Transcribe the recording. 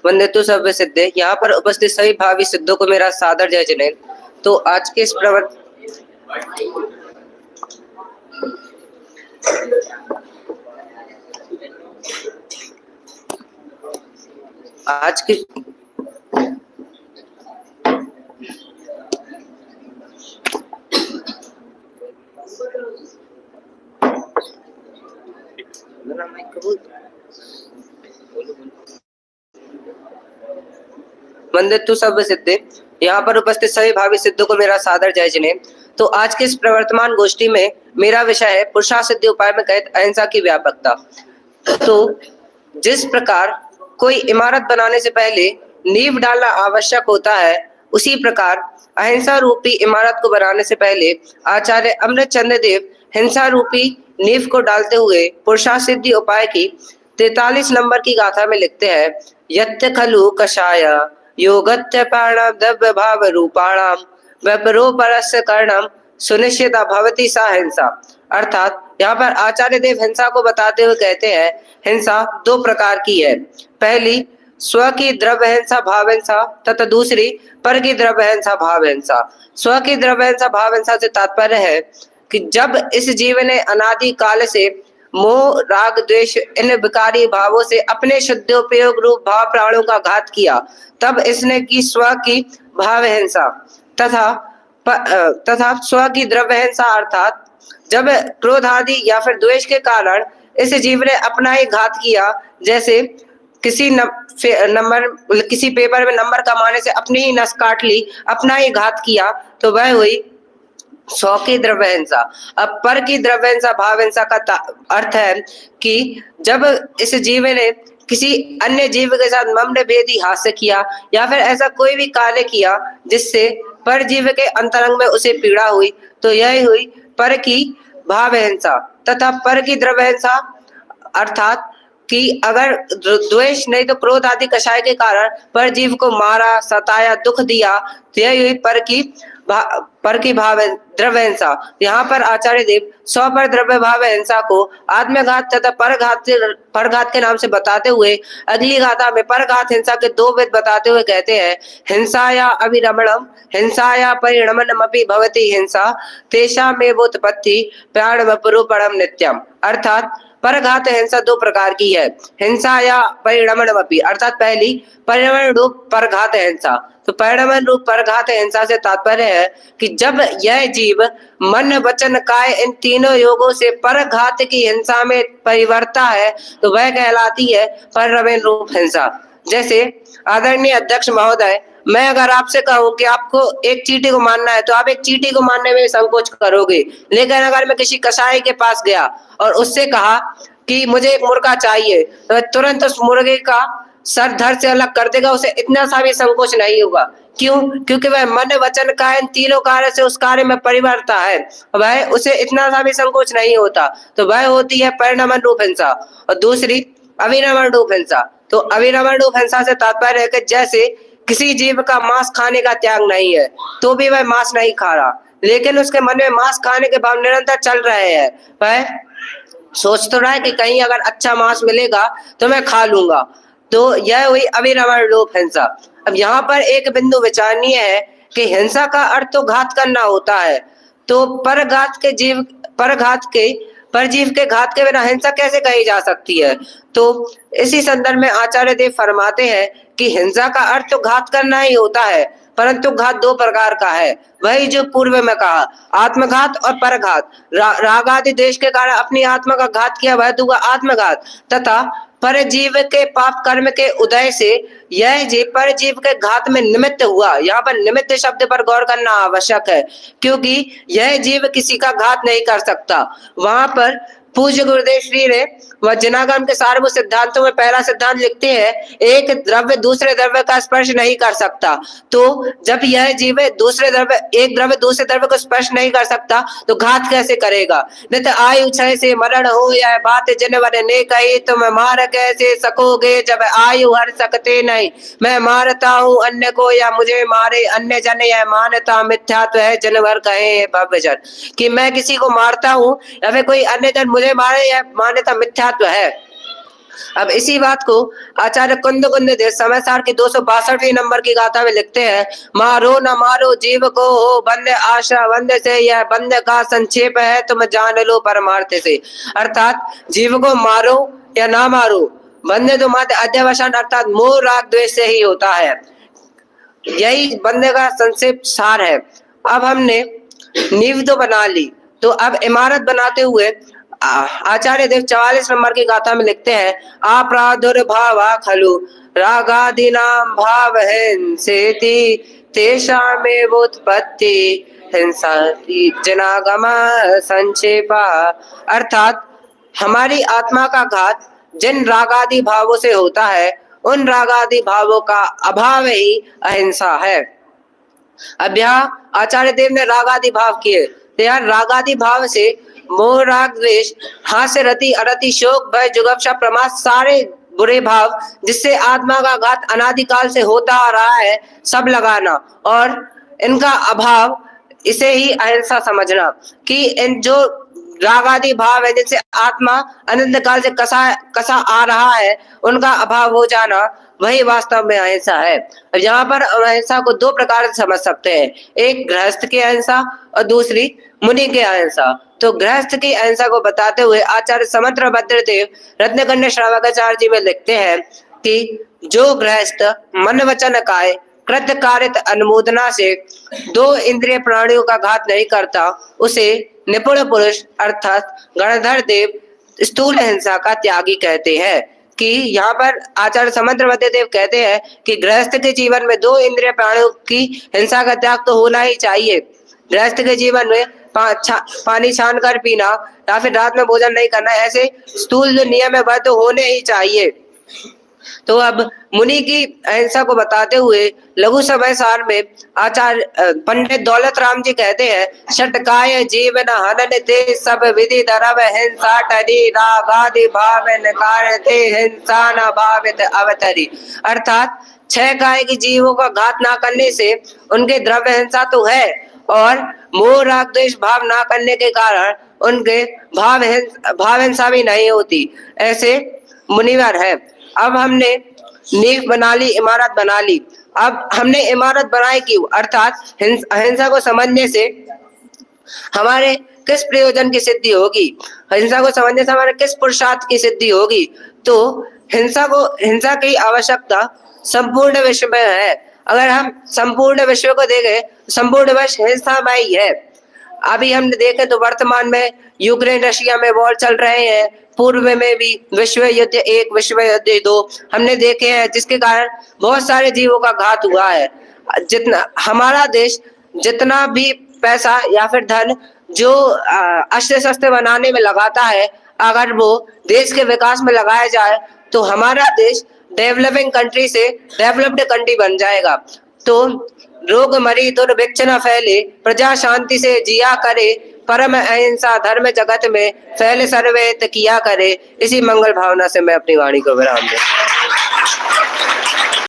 वंदितु सर्व सिद्धे। यहाँ पर उपस्थित सभी भावी सिद्धों को मेरा सादर जय जनेन। तो आज के इस आज की वंदितु सर्व सिद्धे। यहाँ पर उपस्थित सभी भावी सिद्धों को मेरा सादर जय जनेन। तो आज के इस प्रवर्तमान गोष्ठी में मेरा विषय है पुरुषार्थ सिद्धि उपाय में कहित अहिंसा की व्यापकता। तो जिस प्रकार कोई इमारत बनाने से पहले नींव डालना आवश्यक होता है, उसी प्रकार अहिंसा रूपी इमारत को बनाने से पहले आचार्य अमृतचंद्र देव हिंसा रूपी नींव को डालते हुए पुरुषार्थ सिद्धि उपाय की 43 नंबर की गाथा में लिखते हैं, यत्त खलु कषाय योगत्य प्राणाम द्रव्य भाव रूपाणाम व्यपरो परस्य कर्णम सुनिश्चित भवति सा हिंसा। अर्थात यहाँ पर आचार्य देव हिंसा को बताते हुए कहते हैं, हिंसा दो प्रकार की है। पहली स्व की द्रव्य हिंसा भाव हिंसा तथा दूसरी पर की द्रव्य हिंसा भाव हिंसा। स्व की द्रव्य हिंसा भाव हिंसा से तात्पर्य है कि जब इस जीव ने अनादि काल से मोह राग द्वेष इन विकारी भावों से अपने शुद्धोपयोग रूप भाव प्राणों का घात किया, तब इसने की स्व की भाव हिंसा तथा स्व की द्रव्य हिंसा। अर्थात जब क्रोध आदि या फिर द्वेष के कारण इस जीव ने अपना ही घात किया, जैसे किसी पेपर में नंबर कमाने से अपनी ही नस काट ली, अपना ही घात किया, तो वह हुई स्व की द्रव्य हिंसा। अब पर की द्रव्य हिंसा भाव हिंसा का अर्थ है कि जब इस जीव ने किसी अन्य जीव के साथ मम्न भेदी हास्य किया या फिर ऐसा कोई भी कार्य किया जिससे पर जीव के अंतरंग में उसे पीड़ा हुई, तो यह हुई पर की भाव हिंसा। तथा पर की द्रव्य हिंसा अर्थात कि अगर द्वेष नहीं तो क्रोध आदि कषाय के कारण पर जीव को मारा, सताया, दुख दिया, तो यह हुई पर की भाव द्रव्य हिंसा। यहाँ पर आचार्य देव स्व पर द्रव्य भाव हिंसा को आत्मघात तथा परघात के नाम से बताते हुए अगली गाथा में परघात हिंसा के दो भेद बताते हुए कहते हैं, हिंसाया अविरमणम हिंसाया परिणमनमपि भवति हिंसा तेषामेवोत्पत्ति प्राणवपरूपणम नित्यम। अर्थात परघात हिंसा दो प्रकार की है, हिंसा या परिणमनमपि। अर्थात पहली परिणमन रूप परघात हिंसा। तो परिणमन रूप परघात हिंसा से तात्पर्य है कि जब यह जीव मन वचन काय इन तीनों योगों से परघात की हिंसा में परिवर्ता है, तो वह कहलाती है परिणमन रूप हिंसा। जैसे आदरणीय अध्यक्ष महोदय, मैं अगर आपसे कहूं कि आपको एक चींटी को मारना है, तो आप एक चींटी को मारने में संकोच करोगे। लेकिन अगर मैं किसी कसाई के पास गया और उससे कहा कि मुझे एक मुर्गा चाहिए, तो तुरंत उस मुर्गे का सर धड़ से अलग कर देगा, उसे इतना सा भी संकोच नहीं होगा। क्यों? क्योंकि वह मन वचन कायन तीनों कार्य से उस कार्य में परिवर्ता है, वह उसे इतना सा भी संकोच नहीं होता। तो वह होती है परिणमन रूप हिंसा। और दूसरी अविरमण रूप हिंसा। तो अविरमण रूप हिंसा से तात्पर्य है कि जैसे किसी जीव का मांस खाने का त्याग नहीं है, तो भी वह मांस नहीं खा रहा, लेकिन उसके मन में मांस खाने के भाव निरंतर चल रहे हैं। वह सोच तो रहा है कि कहीं अगर अच्छा मांस मिलेगा तो मैं खा लूंगा। तो यह हुई अविरमण रूप हिंसा। अब यहाँ पर एक बिंदु विचारणीय है कि हिंसा का अर्थ तो घात करना होता है, तो परजीव के घात के बिना हिंसा कैसे कही जा सकती है? तो इसी संदर्भ में आचार्य देव फरमाते हैं कि हिंसा का अर्थ तो घात करना ही होता है, परंतु घात दो प्रकार का है। वही जो पूर्व में कहा, आत्मघात और परघात। राग आदि द्वेष के कारण अपनी आत्मा का घात किया, वह दूंगा आत्मघात। तथा पर जीव के पाप कर्म के उदय से यह जीव पर जीव के घात में निमित्त हुआ। यहाँ पर निमित्त शब्द पर गौर करना आवश्यक है, क्योंकि यह जीव किसी का घात नहीं कर सकता। वहां पर पूज्य गुरुदेव श्री ने वह जिनागम के सार्वभौम सिद्धांतों में पहला सिद्धांत लिखते हैं, एक द्रव्य दूसरे द्रव्य का स्पर्श नहीं कर सकता। तो जब यह जीव एक द्रव्य दूसरे द्रव्य को स्पर्श नहीं कर सकता, तो घात कैसे करेगा? नहीं तो आयु क्षय से मरण हो, यह बात जिनवर ने कही, तुम मार कैसे सकोगे जब आयु हर सकते नहीं। मैं मारता हूँ अन्य को या मुझे मारे अन्य जन, यह मानता मिथ्यात्व है जिनवर कहे भव्य जन। कि मैं किसी को मारता हूँ या फिर कोई अन्य जन मुझे मारे, यह मान्यता मिथ्यात्व है। अब इसी बात को आचार्य कुंद देव समय सार की 262 नंबर की गाथा में लिखते हैं, मारो न मारो जीव को हो बंद आशा बंद से, यह बंद का संक्षेप है तुम जान लो परमार्थ से। अर्थात जीव को मारो या ना मारो, बंदे तो मात्र अध्यवसान अर्थात मोह राग द्वेष से ही होता है। यही बंदे का संक्षेप सार है। अब हमने नींव तो बना ली, तो अब इमारत बनाते हुए आचार्य देव 44 नंबर की गाथा में लिखते हैं, अप्रादुर्भावा खलु रागादीनां भावहिंसेति तेषामेवोत्पत्ति हिंसा जनागम संक्षेपा। अर्थात हमारी आत्मा का घात जिन रागादि भावों से होता है, उन रागादि भावों का अभाव ही अहिंसा है। अब यहाँ आचार्य देव ने रागादि भाव किए, तो यार रागादि भाव से मोह राग द्वेष हास्य रति अरति शोक भय जुगुप्सा प्रमाद सारे बुरे भाव जिससे आत्मा का घात अनादिकाल से होता आ रहा है, सब लगाना और इनका अभाव, इसे ही अहिंसा समझना कि इन जो रागादि भाव है जिससे आत्मा अनंत काल से कसा आ रहा है, उनका अभाव हो जाना, वही वास्तव में अहिंसा है। यहाँ पर अहिंसा को दो प्रकार से समझ सकते हैं, एक गृहस्थ की अहिंसा और दूसरी मुनि की अहिंसा। तो गृहस्थ की अहिंसा को बताते हुए आचार्य समंत्र भद्रदेव रत्नकन्या श्रावकाचार्य जी में लिखते हैं कि जो गृहस्थ मन वचन काय कृत कारित अनुमोदना से दो इंद्रिय प्राणियों का घात नहीं करता, उसे निपुण पुरुष अर्थात गणधर देव स्थूल हिंसा का त्यागी कहते हैं। कि यहाँ पर आचार्य समंत्र देव कहते हैं कि गृहस्थ के जीवन में दो इंद्रिय प्राणियों की हिंसा का त्याग तो होना ही चाहिए। गृहस्थ के जीवन में पानी छान कर पीना या फिर रात में भोजन नहीं करना, ऐसे स्थूल जो नियम है वह तो होने ही चाहिए। तो अब मुनि की अहिंसा को बताते हुए लघु समय सार में आचार्य पंडित दौलत राम जी कहते हैं, षटकाय जीवन हनन ते सब विधि धर्म हिंसा टरी रागादि भाव निकारते हिंसा न भावित अवतरी। अर्थात 6 काय के जीवों का घात ना करने से उनके द्रव्य हिंसा तो है, और मोह राग द्वेष भाव ना करने के कारण उनके भाव हिंसा भी नहीं होती, ऐसे मुनिवर है। अब हमने नींव बना ली, इमारत बना ली। अब हमने इमारत बनाई क्यों? अर्थात अहिंसा को समझने से हमारे किस प्रयोजन की सिद्धि होगी, हिंसा को समझने से हमारे किस पुरुषार्थ की सिद्धि होगी। तो हिंसा की आवश्यकता संपूर्ण विश्व में है। अगर हम संपूर्ण विश्व को देखें, संपूर्ण विश्व हिंसामय ही है। अभी हमने देखे तो वर्तमान में यूक्रेन रशिया में वॉर चल रहे हैं, पूर्व में भी विश्व युद्ध 1 विश्व युद्ध 2 हमने देखे हैं, जिसके कारण बहुत सारे जीवों का घात हुआ है। जितना हमारा देश जितना भी पैसा या फिर धन जो अस्त्र शस्त्र बनाने में लगाता है, अगर वो देश के विकास में लगाया जाए तो हमारा देश डेवलपिंग कंट्री से डेवलप्ड कंट्री बन जाएगा। तो रोग मरी दुर्भिक्ष न फैले, प्रजा शांति से जिया करे, परम अहिंसा धर्म जगत में फैले सर्वे हित किया करे। इसी मंगल भावना से मैं अपनी वाणी को विराम दूं।